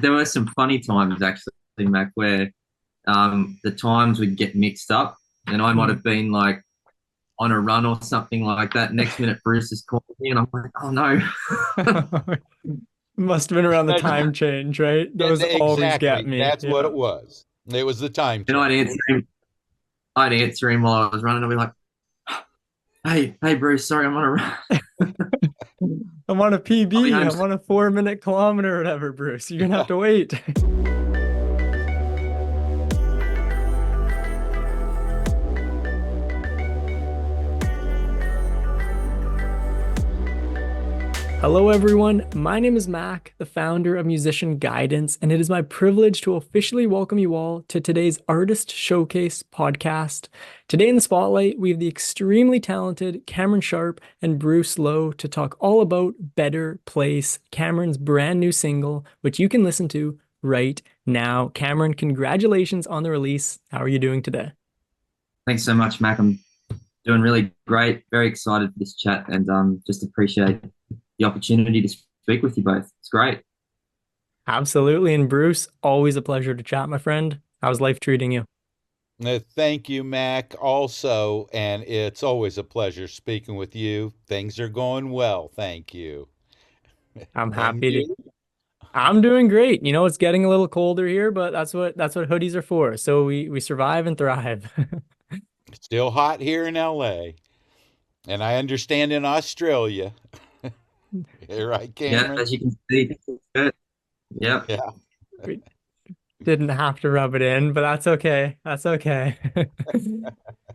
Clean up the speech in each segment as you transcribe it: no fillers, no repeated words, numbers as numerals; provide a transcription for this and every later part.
there were some funny times actually, Mac, where the times would get mixed up, and I might Mm. have been like on a run or something like that. Next minute, Bruce is calling me, and I'm like, oh no. Must have been around the That's, time change, right? Those always get exactly. me. That's what Yeah. it was. It was the time And change. I'd answer him while I was running. I'd be like, hey, Bruce, sorry, I'm on a run. I'm on a I'll be PB. home I'm soon. on a 4 minute kilometer or whatever, Bruce. You're gonna have to wait. Hello, everyone. My name is Mac, the founder of Musician Guidance, and it is my privilege to officially welcome you all to today's Artist Showcase podcast. Today in the spotlight, we have the extremely talented Cameron Sharp and Bruce Lowe to talk all about Better Place, Cameron's brand new single, which you can listen to right now. Cameron, congratulations on the release. How are you doing today? Thanks so much, Mac. I'm doing really great. Very excited for this chat, and just appreciate the opportunity to speak with you both. It's great. Absolutely. And Bruce, always a pleasure to chat, my friend. How's life treating you? Thank you, Mac, also. And it's always a pleasure speaking with you. Things are going well. Thank you. I'm And happy to you? I'm doing great. You know, it's getting a little colder here, but that's what hoodies are for. So we survive and thrive. Still hot here in LA. And I understand in Australia. Right, Yeah, Cameron? as you can see, yeah, Yeah. We didn't have to rub it in, but that's okay. That's okay.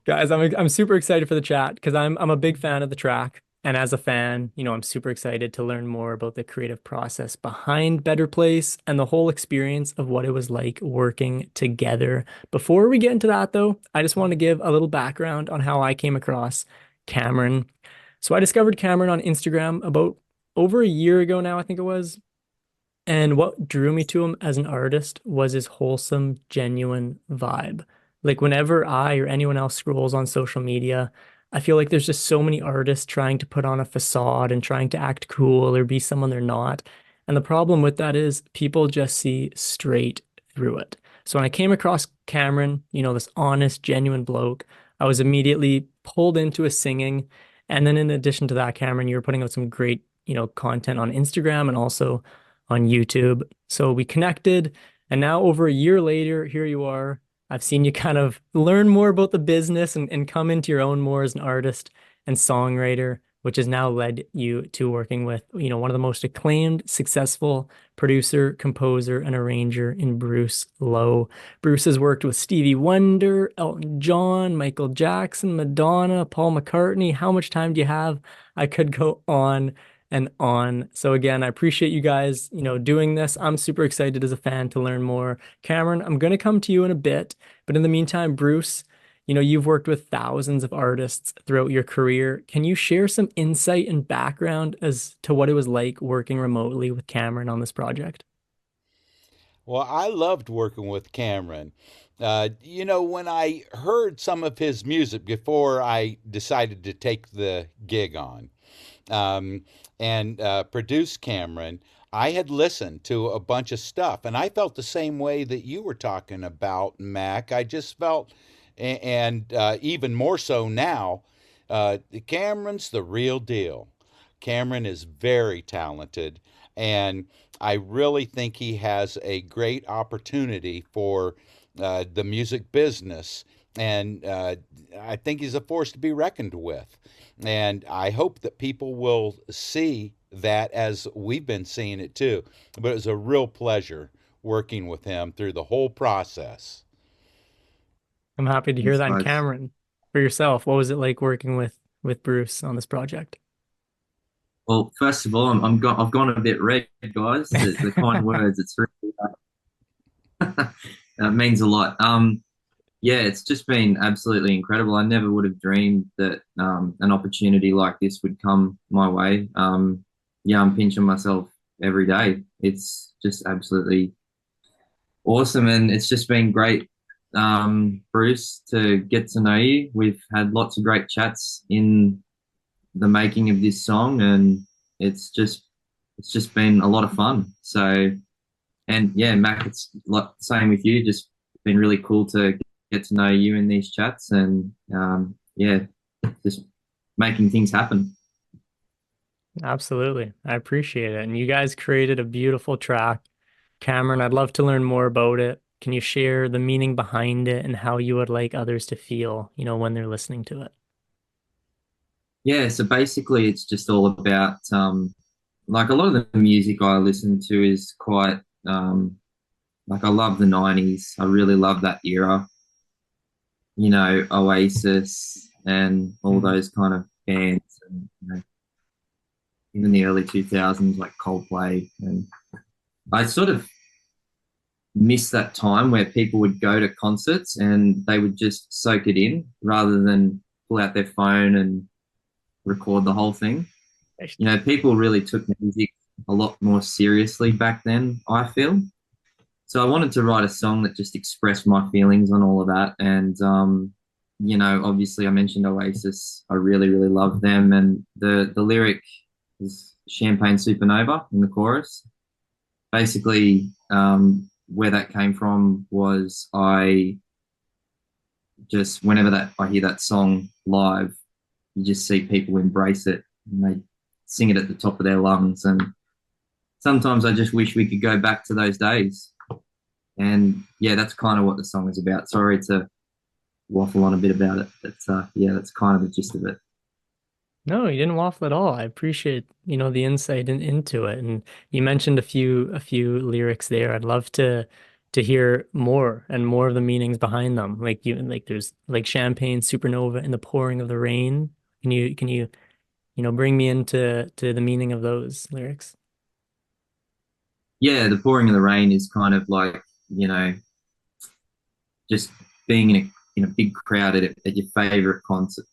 Guys, I'm super excited for the chat because I'm a big fan of the track. And as a fan, you know, I'm super excited to learn more about the creative process behind Better Place and the whole experience of what it was like working together. Before we get into that, though, I just want to give a little background on how I came across Cameron. So I discovered Cameron on Instagram about over a year ago now, I think it was. And what drew me to him as an artist was his wholesome, genuine vibe. Like whenever I or anyone else scrolls on social media, I feel like there's just so many artists trying to put on a facade and trying to act cool or be someone they're not. And the problem with that is people just see straight through it. So when I came across Cameron, you know, this honest, genuine bloke, I was immediately pulled into his singing. And then in addition to that, Cameron, you were putting out some great, you know, content on Instagram and also on YouTube. So we connected, and now over a year later, here you are. I've seen you kind of learn more about the business and come into your own more as an artist and songwriter, which has now led you to working with, you know, one of the most acclaimed, successful producer, composer, and arranger in Bruce Lowe. Bruce has worked with Stevie Wonder, Elton John, Michael Jackson, Madonna, Paul McCartney. How much time do you have? I could go on and on. So again, I appreciate you guys, you know, doing this. I'm super excited as a fan to learn more. Cameron, I'm going to come to you in a bit, but in the meantime, Bruce, you know, you've worked with thousands of artists throughout your career. Can you share some insight and background as to what it was like working remotely with Cameron on this project? Well, I loved working with Cameron. When I heard some of his music before I decided to take the gig on, um, and produce Cameron, I had listened to a bunch of stuff, and I felt the same way that you were talking about, Mac. I just felt, and even more so now, Cameron's the real deal. Cameron is very talented, and I really think he has a great opportunity for the music business. And I think he's a force to be reckoned with. And I hope that people will see that as we've been seeing it too. But it was a real pleasure working with him through the whole process. I'm happy to hear thanks, that. And guys. Cameron, for yourself, what was it like working with Bruce on this project? Well, first of all, I've gone a bit red, guys. The kind words, it's really it means a lot. Yeah, it's just been absolutely incredible. I never would have dreamed that an opportunity like this would come my way. Yeah, I'm pinching myself every day. It's just absolutely awesome, and it's just been great, Bruce, to get to know you. We've had lots of great chats in the making of this song, and it's just it's just been a lot of fun. So And yeah, Mac, it's like same with you. Just been really cool to get to know you in these chats, and yeah, just making things happen. Absolutely. I appreciate it. And you guys created a beautiful track. Cameron, I'd love to learn more about it. Can you share the meaning behind it and how you would like others to feel, when they're listening to it? Yeah, so basically, it's just all about like a lot of the music I listen to is quite like I love the '90s. I really love that era. Oasis and all Mhm. those kind of bands, and even the early 2000s, like Coldplay. And I sort of miss that time where people would go to concerts and they would just soak it in rather than pull out their phone and record the whole thing. People really took music a lot more seriously back then, I feel. So I wanted to write a song that just expressed my feelings on all of that. And, obviously I mentioned Oasis. I really, really love them. And the lyric is Champagne Supernova in the chorus. Basically, where that came from was I just, whenever that I hear that song live, you just see people embrace it and they sing it at the top of their lungs. And sometimes I just wish we could go back to those days. And yeah, that's kind of what the song is about. Sorry to waffle on a bit about it, but yeah, that's kind of the gist of it. No, you didn't waffle at all. I appreciate, the insight into it. And you mentioned a few lyrics there. I'd love to hear more and more of the meanings behind them. Like there's like champagne supernova in the pouring of the rain. Can you, bring me into the meaning of those lyrics? Yeah, the pouring of the rain is kind of like, you know, just being in a big crowd at your favorite concert,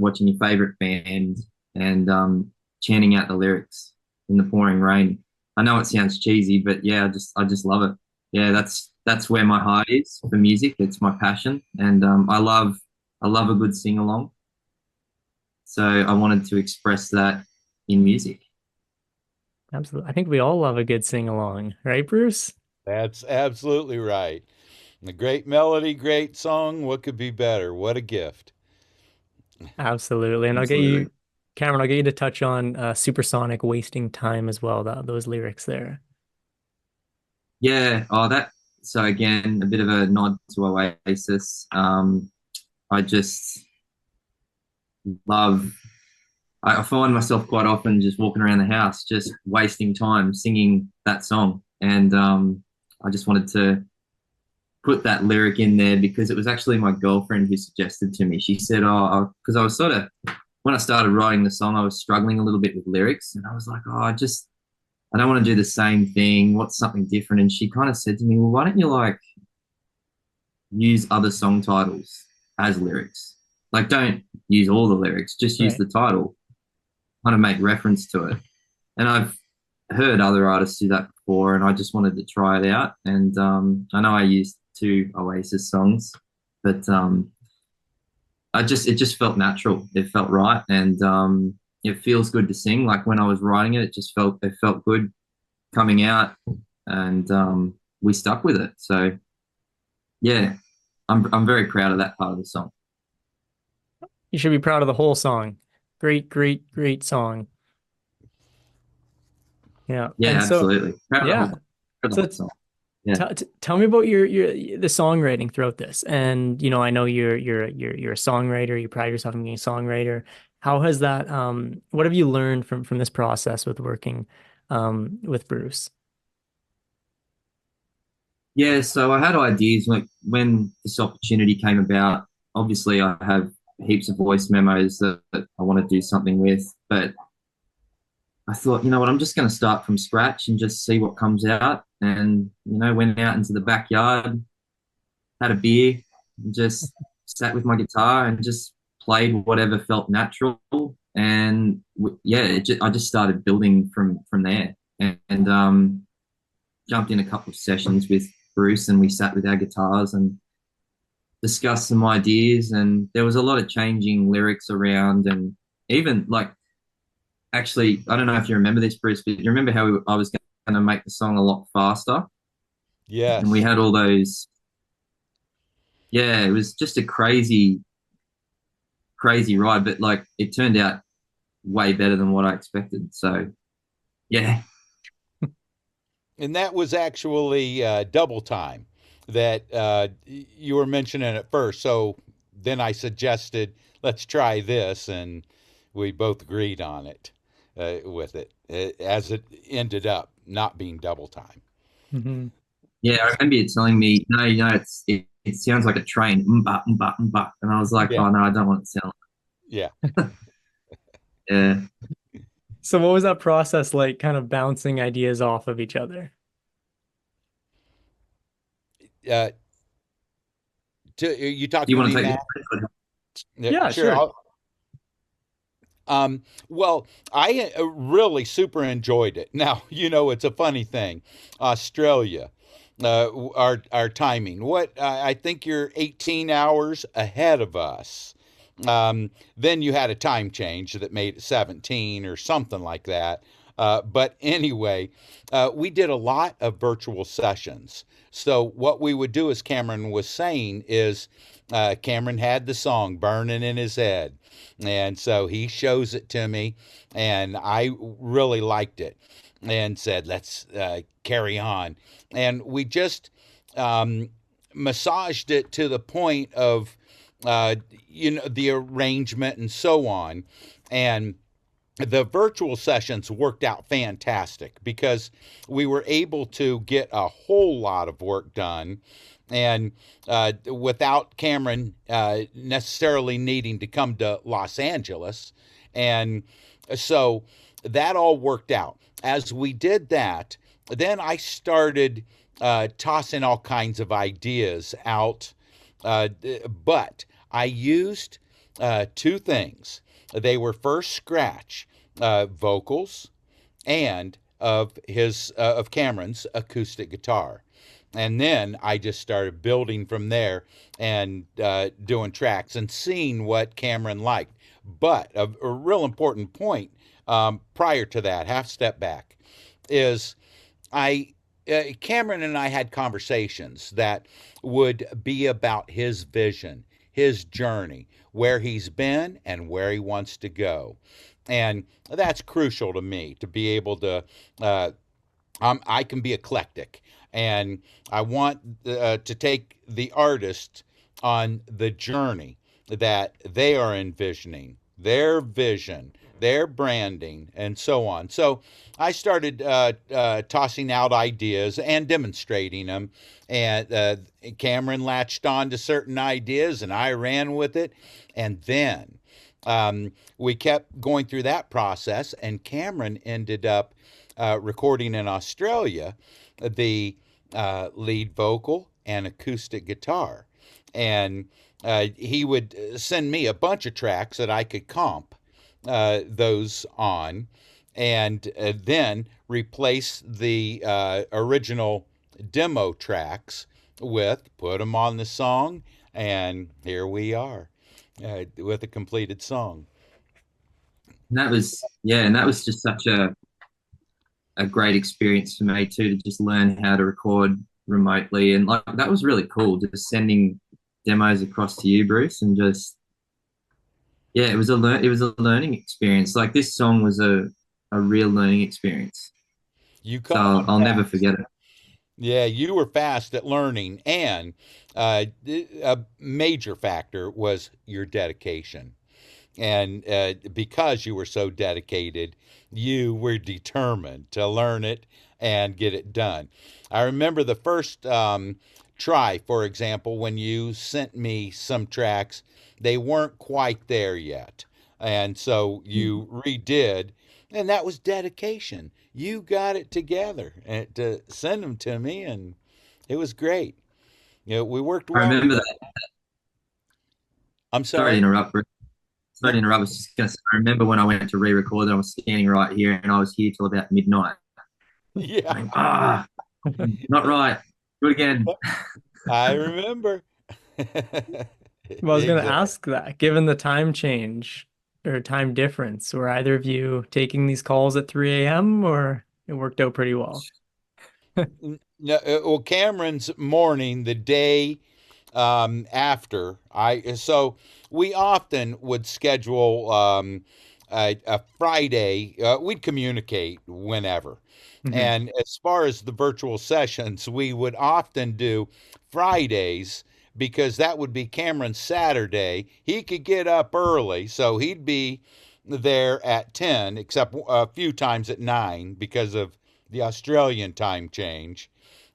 watching your favorite band, and chanting out the lyrics in the pouring rain. I know it sounds cheesy, but yeah, I just love it. Yeah, that's where my heart is for music. It's my passion, and I love a good sing along. So I wanted to express that in music. Absolutely. I think we all love a good sing along, right, Bruce? That's absolutely right. A great melody, great song. What could be better? What a gift. Absolutely. And Absolutely. Cameron, I'll get you to touch on Supersonic Wasting Time as well, those lyrics there. Yeah. Oh, that. So again, a bit of a nod to Oasis. I just love. I find myself quite often just walking around the house, just wasting time singing that song, and I just wanted to put that lyric in there because it was actually my girlfriend who suggested to me. She said, "Oh, because I was sort of when I started writing the song, I was struggling a little bit with lyrics, and I was like, oh, I don't want to do the same thing. What's something different?" And she kind of said to me, "Well, why don't you like use other song titles as lyrics? Like, don't use all the lyrics, just use Right. the title, kind of make reference to it." And I've heard other artists do that before, and I just wanted to try it out. And I know I used two Oasis songs, but it just felt natural. It felt right, and it feels good to sing. Like when I was writing it, it felt good coming out, and we stuck with it. So yeah, I'm very proud of that part of the song. You should be proud of the whole song. Great, great, great song. Yeah. Yeah, And so, absolutely. yeah. Proud of the So whole song. Yeah. tell me about your the songwriting throughout this. And I know you're a songwriter. You pride yourself on being a songwriter. How has that what have you learned from this process with working with Bruce? Yeah, so I had ideas like when this opportunity came about. Obviously, I have heaps of voice memos that I want to do something with, but I thought, you know what, I'm just going to start from scratch and just see what comes out. And went out into the backyard, had a beer, and just sat with my guitar and just played whatever felt natural. And yeah, I just started building from there, and jumped in a couple of sessions with Bruce, and we sat with our guitars and discussed some ideas. And there was a lot of changing lyrics around, and even like actually, I don't know if you remember this, Bruce, but you remember how I was to make the song a lot faster. And we Yes. had all those, yeah, it was just a crazy ride, but like it turned out way better than what I expected. So yeah, And that was actually double time that you were mentioning at first. So then I suggested, let's try this, and we both agreed on it with it, as it ended up not being double time. Hmm. yeah, I remember you telling me, no, it sounds like a train, mbah, and I was like, Yeah. oh no, I don't want it to sound Yeah. yeah. So what was that process like, kind of bouncing ideas off of each other? Uh, you Do talking you to want me, to take Matt? this? Yeah, Yeah, sure. sure. Well, I really super enjoyed it. Now, it's a funny thing. Australia, our timing. What I think you're 18 hours ahead of us. Then you had a time change that made it 17 or something like that. But anyway, we did a lot of virtual sessions. So what we would do, as Cameron was saying, is Cameron had the song burning in his head. And so he shows it to me, and I really liked it and said, let's carry on. And we just um, massaged it to the point of, uh, the arrangement and so on. And the virtual sessions worked out fantastic because we were able to get a whole lot of work done, and without Cameron necessarily needing to come to Los Angeles. And so that all worked out. As we did that, then I started tossing all kinds of ideas out, but I used two things. They were first scratch vocals and of Cameron's acoustic guitar. And then I just started building from there and doing tracks and seeing what Cameron liked. But a real important point prior to that, half step back, is I Cameron and I had conversations that would be about his vision, his journey, where he's been and where he wants to go. And that's crucial to me to be able to. I can be eclectic, and I want to take the artist on the journey that they are envisioning, their vision, their branding, and so on. So I started tossing out ideas and demonstrating them, and Cameron latched on to certain ideas, and I ran with it, and then we kept going through that process, and Cameron ended up recording in Australia the lead vocal and acoustic guitar. And he would send me a bunch of tracks that I could comp those on, and then replace the original demo tracks with, put them on the song, and here we are with a completed song. And that was and that was just such a great experience for me too, to just learn how to record remotely, and like that was really cool, just sending demos across to you, Bruce, and just it was a learning experience. Like this song was a real learning experience, You so caught on I'll never fast. forget it. Yeah, you were fast at learning, and a major factor was your dedication. And because you were so dedicated, you were determined to learn it and get it done. I remember the first try, for example, when you sent me some tracks, they weren't quite there yet. And so you redid, and that was dedication. You got it together and to send them to me, and it was great. We worked I well remember together. that. I'm Sorry to sorry. interrupt, Bruce. Sorry to No. interrupt. I was just gonna say, I remember when I went to re-record, I was standing right here, and I was here till about midnight. Yeah, Going, not right. Do it again. I remember. Well, I was going to Exactly. ask that, given the time change or time difference, were either of you taking these calls at 3 a.m. or? It worked out pretty well. No, well, Cameron's morning, the day after so we often would schedule a Friday. We'd communicate whenever, Hmm. and as far as the virtual sessions, we would often do Fridays because that would be Cameron's Saturday. He could get up early, so he'd be there at 10, except a few times at 9 because of the Australian time change.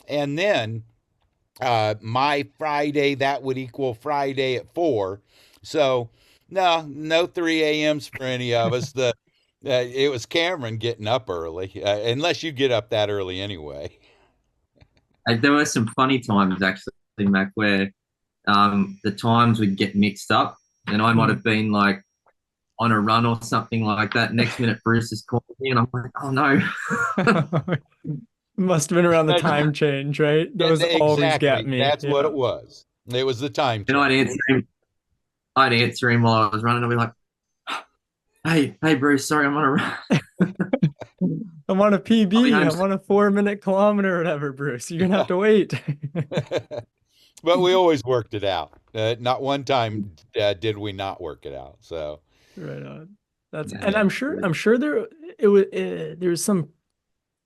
And then my Friday, that would equal Friday at 4. So no 3 a.m.s for any of us. It was Cameron getting up early, unless you get up that early anyway. There were some funny times actually, Mac, where the times would get mixed up, and I might have been like on a run or something like that. Next minute, Bruce is calling me, and I'm like, oh no. Must have been around the That- time change, right? Those always get exactly. me. That's what Yeah. it was. It was the time And change. I'd answer him while I was running. I'd be like, hey, Bruce, sorry, I'm on a run. I'm on a I'll be PB. home I'm on a 4 minute kilometer or whatever, Bruce. You're gonna have to wait. But we always worked it out. Not one time did we not work it out. So, Right on. That's Yeah. and I'm sure there's some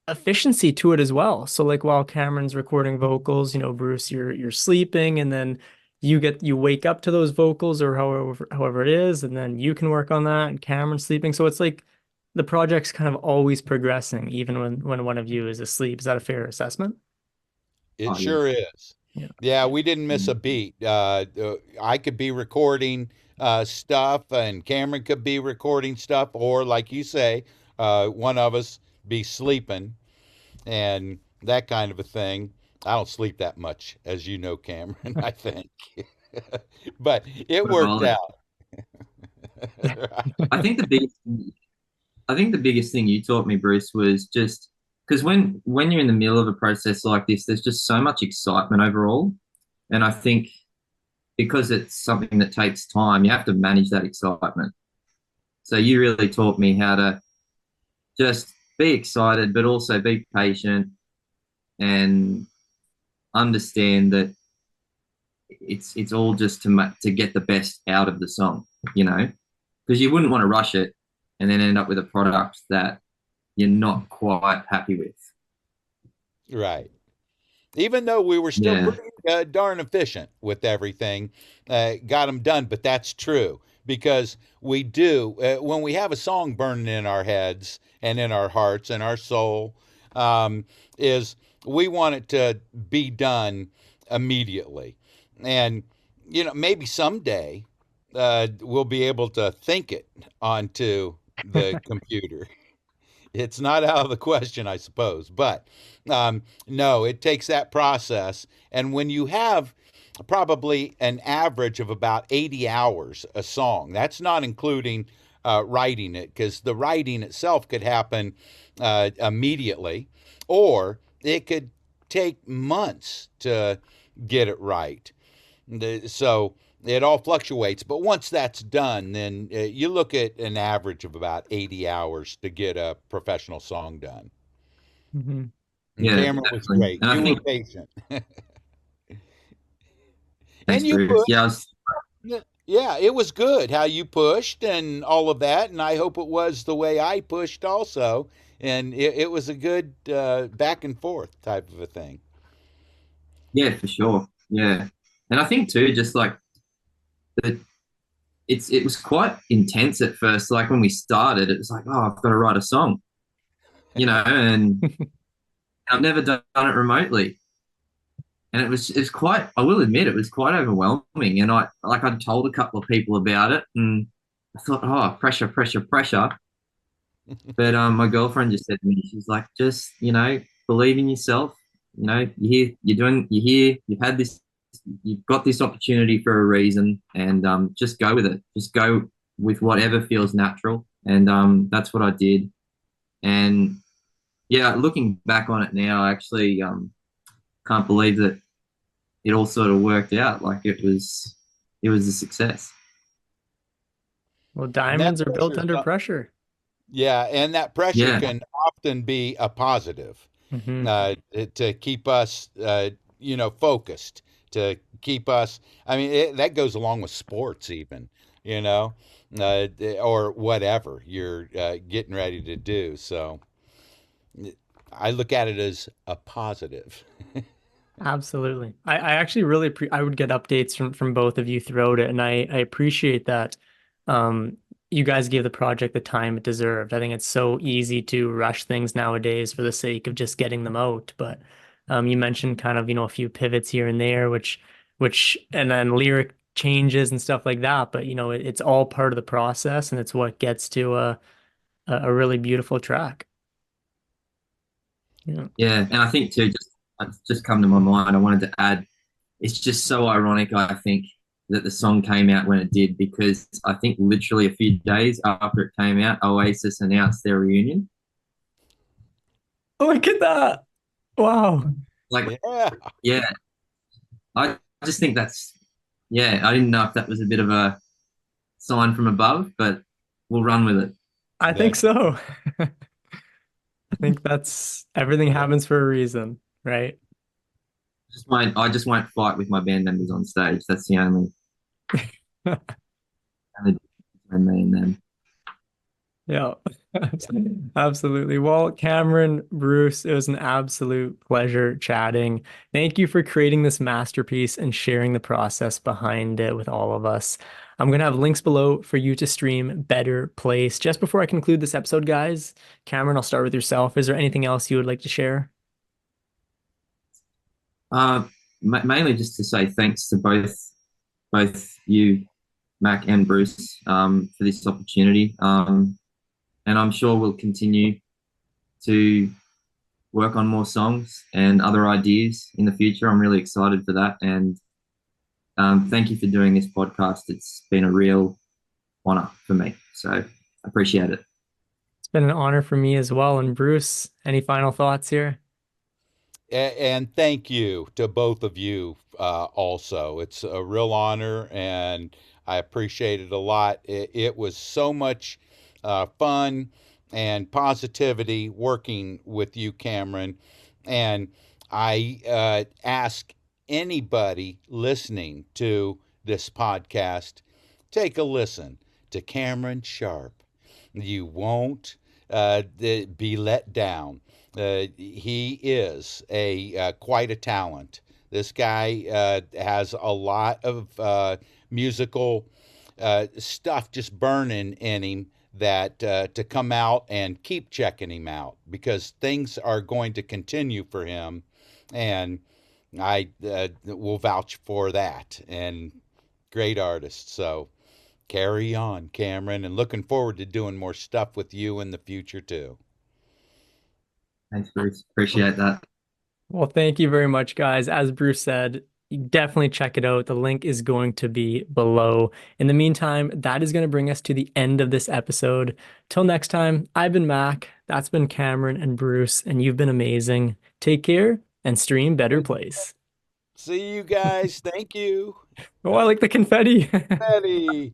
efficiency to it as well. So like while Cameron's recording vocals, Bruce, you're sleeping and then you wake up to those vocals or however it is, and then you can work on that and Cameron's sleeping. So it's like the project's kind of always progressing, even when one of you is asleep. Is that a fair assessment? it Oh, yeah. sure is. Yeah. Yeah, we didn't miss a beat. I could be recording stuff, and Cameron could be recording stuff, or like you say, one of us be sleeping, and that kind of a thing. I don't sleep that much, as you know, Cameron, I think. But it worked Well, out. I think the biggest I think the biggest thing you taught me, Bruce, was just because when you're in the middle of a process like this, there's just so much excitement overall. And I think because it's something that takes time, you have to manage that excitement. So you really taught me how to just be excited, but also be patient and understand that it's all just to get the best out of the song, because you wouldn't want to rush it and then end up with a product that you're not quite happy with. Right. Even though we were still Yeah. pretty darn efficient with everything, got them done. But that's true because we do, when we have a song burning in our heads and in our hearts and our soul, um, is we want it to be done immediately. And, maybe someday we'll be able to think it onto the computer. It's not out of the question, I suppose. But no, it takes that process. And when you have probably an average of about 80 hours a song, that's not including writing it, because the writing itself could happen immediately, or it could take months to get it right. So it all fluctuates. But once that's done, then you look at an average of about 80 hours to get a professional song done. Hmm. And Yeah, Cameron was definitely. great. And I You were think, patient. thanks, And you Bruce. Yeah, pushed. Yeah, it was good how you pushed and all of that. And I hope it was the way I pushed also. And it was a good back and forth type of a thing. yeah, for sure. Yeah. And I think too, just like that it was quite intense at first. Like when we started, it was like, oh, I've got to write a song, and I've never done it remotely. And it was quite, I will admit, it was quite overwhelming. And I'd told a couple of people about it, and I thought, oh, pressure, pressure, pressure. But my girlfriend just said to me, she's like, just, believe in yourself. You're here, you've had this, you've got this opportunity for a reason, and just go with it. Just go with whatever feels natural. And that's what I did. And yeah, looking back on it now, I actually can't believe that it all sort of worked out. Like it was a success. Well, And that diamonds are built pressure, under pressure. yeah, and that pressure Yeah. can than be a positive, Hmm. to keep us, focused, to keep us. I mean, that goes along with sports, even, you know, or whatever you're getting ready to do. So I look at it as a positive. Absolutely. I actually really I would get updates from both of you throughout it, and I appreciate that you guys gave the project the time it deserved. I think it's so easy to rush things nowadays for the sake of just getting them out. But you mentioned kind of, a few pivots here and there, which and then lyric changes and stuff like that. But it's all part of the process, and it's what gets to a really beautiful track. Yeah. Yeah, and I think too, it's just come to my mind. I wanted to add, it's just so ironic. I think that the song came out when it did because I think literally a few days after it came out, Oasis announced their reunion. Look at that. Wow. Like, Yeah, yeah, I just think that's, yeah, I didn't know if that was a bit of a sign from above, but we'll run with it. I think that so. I think that's everything happens for a reason, right? I just won't fight with my band members on stage. That's the only between me and them. Yeah, absolutely. Well, Cameron, Bruce, it was an absolute pleasure chatting. Thank you for creating this masterpiece and sharing the process behind it with all of us. I'm going to have links below for you to stream Better Place. Just before I conclude this episode, guys, Cameron, I'll start with yourself. Is there anything else you would like to share? Uh, Mainly just to say thanks to both you, Mac and Bruce, for this opportunity. And I'm sure we'll continue to work on more songs and other ideas in the future. I'm really excited for that. And thank you for doing this podcast. It's been a real honor for me. So I appreciate it. It's been an honor for me as well. And Bruce, any final thoughts here? and thank you to both of you. Also, it's a real honor, and I appreciate it a lot. It was so much fun and positivity working with you, Cameron. And I ask anybody listening to this podcast, take a listen to Cameron Sharp. You won't be let down. He is a quite a talent. This guy has a lot of musical stuff just burning in him, that to come out and keep checking him out, because things are going to continue for him, and I will vouch for that. And great artist. So carry on, Cameron, and looking forward to doing more stuff with you in the future too. Thanks, Bruce. Appreciate that. Well, thank you very much, guys. As Bruce said, definitely check it out. The link is going to be below. In the meantime, that is going to bring us to the end of this episode. Till next time, I've been Mac, that's been Cameron and Bruce, and you've been amazing. Take care and stream Better Place. See you guys. Thank you. Oh, I like the confetti. Betty.